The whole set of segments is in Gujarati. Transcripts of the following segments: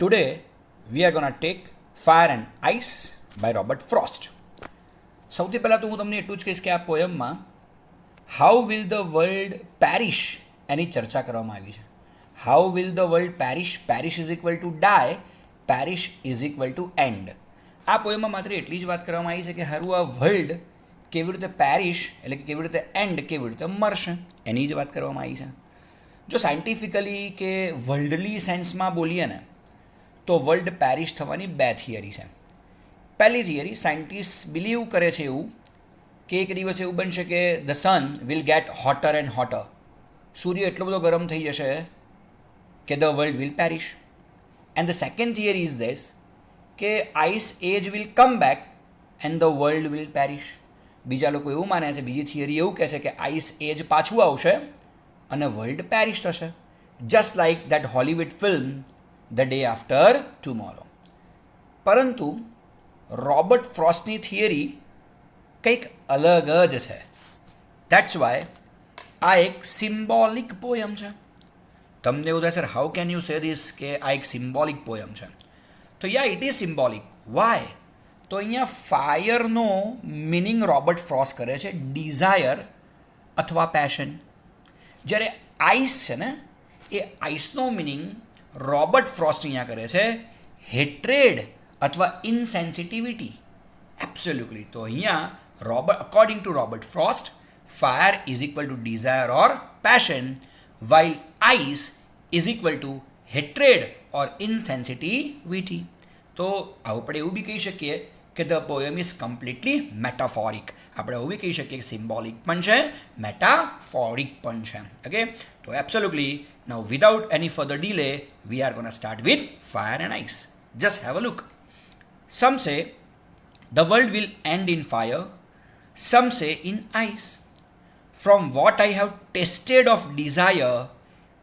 Today we are gonna take Fire and Ice by Robert Frost. સૌથી પહેલાં તો હું તમને એટલું જ કહીશ કે આ પોયમમાં how will the world perish એની ચર્ચા કરવામાં આવી છે. How will the world perish, perish is equal to die, perish is equal to end. આ પોયમમાં માત્ર એટલી જ વાત કરવામાં આવી છે કે હારું આ વર્લ્ડ કેવી રીતે પેરિશ એટલે કે કેવી રીતે એન્ડ, કેવી રીતે મરશે એની જ વાત કરવામાં આવી છે. જો સાયન્ટિફિકલી કે વર્લ્ડલી સેન્સમાં બોલીએ ને તો વર્લ્ડ પેરિશ થવાની બે થિયરી છે. પહેલી થિયરી, સાયન્ટિસ્ટ બિલીવ કરે છે એવું કે એક દિવસ એવું બનશે કે the sun will get hotter and hotter. સૂર્ય એટલો બધો ગરમ થઈ જશે કે the world will perish. And the second theory is this કે ice age will come back and the world will perish. બીજા લોકો એવું માને છે, બીજી થિયરી એવું કહે છે કે આઈસ એજ પાછું આવશે અને વર્લ્ડ પેરિશ થશે, just like that Hollywood film the day after tomorrow. પરંતુ રોબર્ટ ફ્રોસ્ટની થિયરી કંઈક અલગ જ છે. દેટ્સ વાય આ એક સિમ્બોલિક પોયમ છે. તમને એવું થાય sir how can you say this કે આ એક સિમ્બોલિક પોયમ છે? તો યા ઇટ ઇઝ સિમ્બોલિક. વાય? તો અહીંયા ફાયરનો મિનિંગ રોબર્ટ ફ્રોસ્ટ કરે છે ડિઝાયર અથવા પેશન. જ્યારે આઈસ છે ને, એ આઈસનો મિનિંગ રોબર્ટ ફ્રોસ્ટ અહીંયા કરે છે હેટ્રેડ અથવા ઇનસેન્સિટિવિટી. એબ્સોલ્યુટલી. તો અહીંયા according to Robert Frost, fire is equal to desire or passion, while ice is equal to hatred or insensitivity. તો આપણે એવું બી કહી શકીએ કે the poem is completely metaphoric. આપણે એવું બી કહી શકીએ કે સિમ્બોલિક પણ છે, મેટાફોરિક પણ છે. ઓકે, તો absolutely. Now, without any further delay, we are going to start with fire and ice. Just have a look. Some say the world will end in fire, some say in ice. From what I have tasted of desire,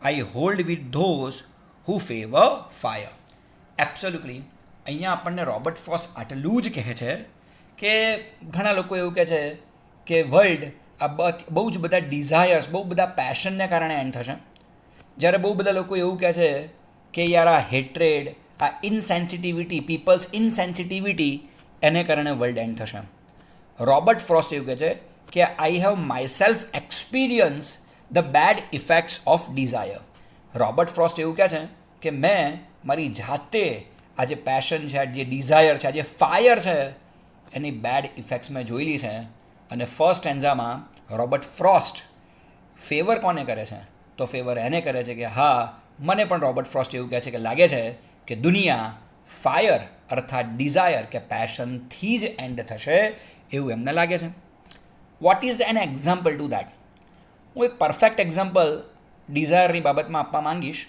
I hold with those who favor fire. Absolutely. અહીંયા આપણને રોબર્ટ ફ્રોસ્ટ આટલું જ કહે છે કે ઘણા લોકો એવું કહે છે કે વર્લ્ડ આ બહુ જ બધા ડિઝાયર્સ, બહુ બધા પેશનને કારણે એન્ડ થશે. જ્યારે બહુ બધા લોકો એવું કહે છે કે યાર આ હેટ્રેડ, આ ઇનસેન્સિટિવિટી, પીપલ્સ ઇનસેન્સિટિવિટી એને કારણે વર્લ્ડ એન્ડ થશે. રોબર્ટ ફ્રોસ્ટ એવું કહે છે કે I have myself experience the bad effects of desire. Robert Frost એવું કહે છે કે મેં મારી જાતે આ જે પેશન છે, આ જે ડિઝાયર છે, આ જે ફાયર છે, એની બેડ ઇફેક્ટ્સ મેં જોયેલી છે. અને ફર્સ્ટ એન્ઝામાં રોબર્ટ ફ્રોસ્ટ ફેવર કોને કરે છે? તો ફેવર એને કરે છે કે હા, મને પણ રોબર્ટ ફ્રોસ્ટ એવું કહે છે કે લાગે છે કે દુનિયા ફાયર અર્થાત ડિઝાયર કે પેશનથી જ એન્ડ થશે એવું એમને લાગે છે. What is an example two that? હું એક પરફેક્ટ એક્ઝામ્પલ ડિઝાયરની બાબતમાં આપવા માંગીશ.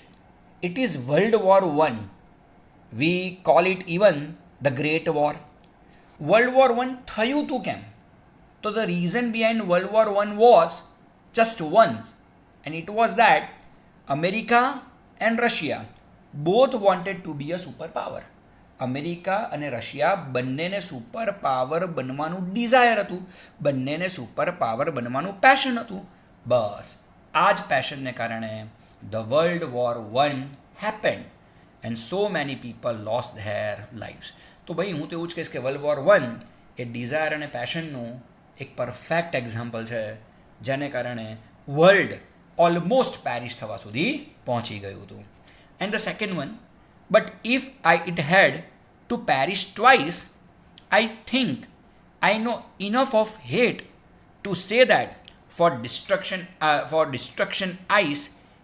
It is world war 1. V call it even the great war. World war 1 થયું હતું કેમ? તો the reason behind world war 1 was just once. And it was that America and Russia both wanted to be a superpower. America અને રશિયા બંનેને સુપર પાવર બનવાનું ડિઝાયર હતું, બંનેને સુપર પાવર બનવાનું પેશન હતું. બસ આ જ પેશનને કારણે the world war 1 happened and so many people lost their lives. તો ભાઈ હું તો એવું જ કહીશ કે વર્લ્ડ વોર 1 એ ડિઝાયર અને પેશનનું એક પરફેક્ટ એક્ઝામ્પલ છે, જેને કારણે વર્લ્ડ ઓલમોસ્ટ પેરિશ થવા સુધી પહોંચી ગયું હતું. And the second one, but if it had to perish twice, I think I know enough of hate to say that for destruction ice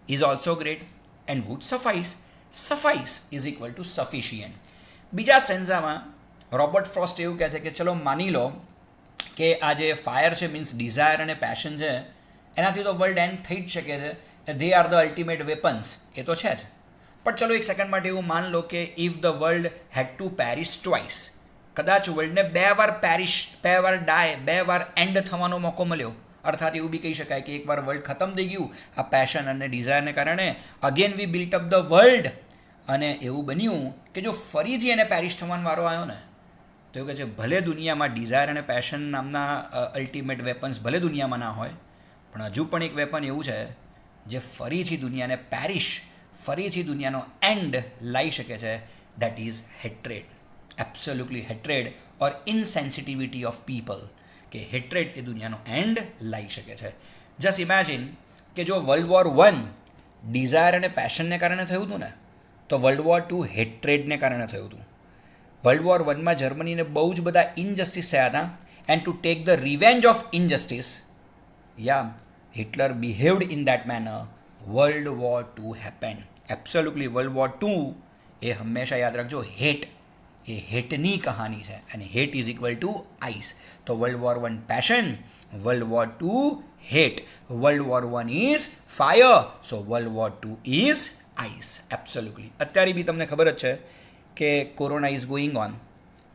is also great and would suffice. Suffice is equal to sufficient. બીજા સેન્સામાં રોબર્ટ ફ્રોસ્ટ એવું કહે છે કે ચલો માની લો કે આ જે ફાયર છે, મીન્સ ડિઝાયર અને પેશન છે, એનાથી તો વર્લ્ડ એન્ડ થઈ જ શકે છે. They are the ultimate weapons, એ તો છે જ. પણ ચલો એક સેકન્ડ માટે એવું માન લો કે if the world had to perish twice, કદાચ વર્લ્ડને બે વાર ડાય, બે વાર એન્ડ થવાનો મોકો મળ્યો. અર્થાત એવું બી કહી શકાય કે એકવાર વર્લ્ડ ખતમ થઈ ગયું આ પેશન અને ડિઝાયરને કારણે, again V built up the world, અને એવું બન્યું કે જો ફરીથી એને પેરિશ થવાનો વારો આવ્યો ને, તો એવું કહે છે ભલે દુનિયામાં ડિઝાયર અને પેશન નામના અલ્ટિમેટ વેપન્સ ભલે દુનિયામાં ના હોય, પણ હજુ પણ એક વેપન એવું છે જે ફરીથી દુનિયાને ફરીથી દુનિયાનો એન્ડ લાવી શકે છે. That is hatred. Absolutely hatred or insensitivity of people. કે હેટ્રેડ એ દુનિયાનો એન્ડ લાવી શકે છે. જસ્ટ ઇમેજિન કે જો વર્લ્ડ વોર 1 ડિઝાયર અને પેશનને કારણે થયું હતું ને, તો વર્લ્ડ વોર 2 હેટ્રેડને કારણે થયું હતું. વર્લ્ડ વોર 1માં જર્મનીને બહુ જ બધા ઇનજસ્ટિસ થયા હતા, and to take the revenge of injustice, Hitler behaved in that manner. World War II happened. Absolutely, World War II એ હંમેશા યાદ રાખજો, હેટની કહાની છે, અને hate is equal to ice. તો world war 1 passion, world war 2 hate, world war 1 is fire, so world war 2 is ice. Absolutely. અત્યારે બી તમને ખબર જ છે કે કોરોના ઇઝ ગોઈંગ ઓન.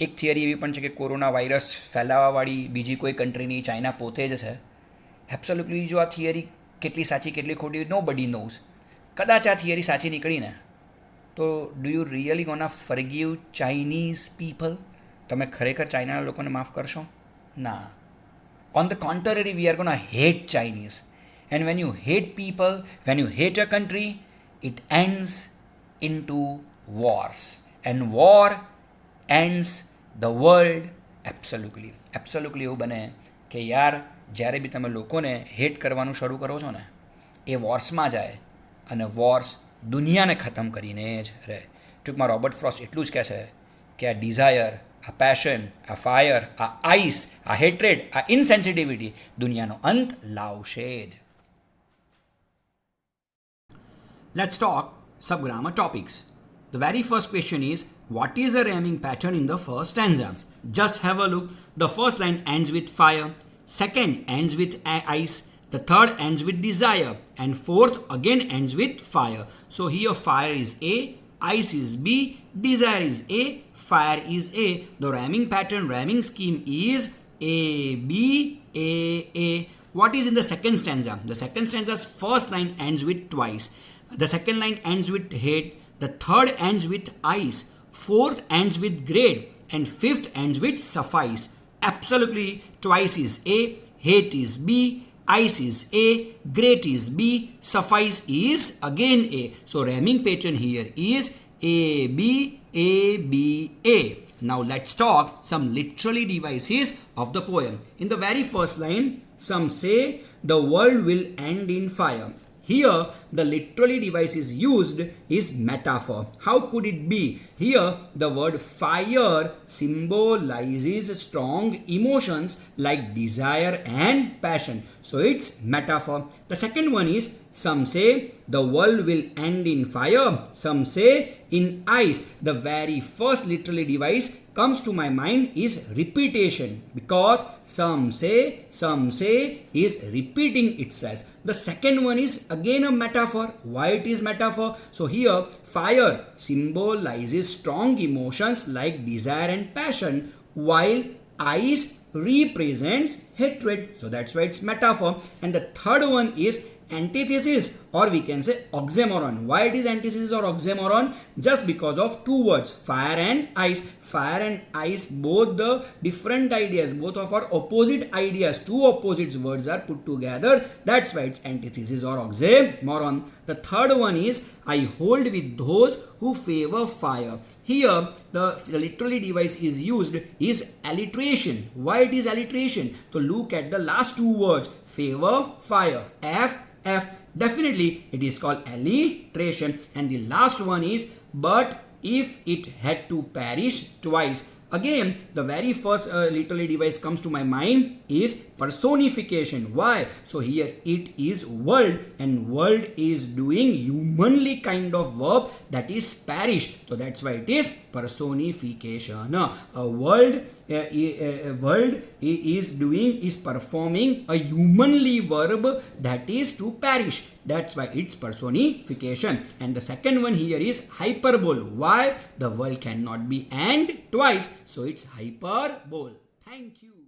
એક થિયરી એવી પણ છે કે કોરોના વાયરસ ફેલાવવાવાળી બીજી કોઈ કન્ટ્રીની ચાઇના પોતે જ છે. એબ્સોલ્યુટલી. જો આ થિયરી કેટલી સાચી કેટલી ખોટી, નો બડી નોઝ. કદાચ આ થિયરી સાચી નીકળીને તો do you really gonna forgive Chinese people? તમે ખરેખર ચાઇનાના લોકોને માફ કરશો? ના. On the contrary, we are gonna hate Chinese. And when you hate people, when you hate a country, it ends in to wars. And war ends the world. Absolutely એવું બને કે યાર જ્યારે બી તમે લોકોને હેટ કરવાનું શરૂ કરો છો ને, એ વોર્સમાં જાય, અને વોર્સ દુનિયાને ખતમ કરીને જ રહે. ટૂંકમાં રોબર્ટ ફ્રોસ્ટ એટલું જ કહે છે કે આ ડિઝાયર, આ પેશન, આ ફાયર, આ આઈસ, આ હેટ્રેડ, આ ઇનસેન્સિટિવિટી દુનિયાનો અંત લાવશે જ. Let's talk some grammar topics. The very first question is, what is the rhyming pattern in the first stanza? Just have a look. The first line ends with fire, second ends with ice, the third ends with desire, and fourth again ends with fire. So here fire is A, ice is B, desire is A, fire is A. The rhyming pattern, rhyming scheme is A, B, A, A. What is in the second stanza? The second stanza's first line ends with twice. The second line ends with hate. The third ends with ice. Fourth ends with grade. And fifth ends with suffice. Absolutely, twice is A, hate is B, ice is A, great is B, suffice is again A. So rhyming pattern here is A, B, A, B, A. Now let's talk some literary devices of the poem. In the very first line, some say the world will end in fire. Here, the literary device is used is metaphor. How could it be? Here, the word fire symbolizes strong emotions like desire and passion. So, it's metaphor. The second one is, some say the world will end in fire. Some say in ice. The very first literary device comes to my mind is repetition, because some say is repeating itself. The second one is again a metaphor. Why it is metaphor? So here fire symbolizes strong emotions like desire and passion, while ice represents hatred. So that's why it's metaphor. And the third one is antithesis, or we can say oxymoron. Why it is antithesis or oxymoron? Just because of two words, fire and ice. Fire and ice, both the different ideas, both of our opposite ideas, two opposite words are put together. That's why it's antithesis or oxymoron. The third one is, I hold with those who favor fire. Here, the literary device is used is alliteration. Why it is alliteration? So look at the last two words, favor, fire, F, F. Definitely it is called alliteration. And the last one is, but if it had to perish twice. Again, the very first literary device comes to my mind is personification. Why? So here it is world, and world is doing humanly kind of verb, that is perish. So that's why it is personification. A world is performing a humanly verb, that is to perish. That's why it's personification. And the second one here is hyperbole. Why? The world cannot be and twice, so it's hyperbole. Thank you.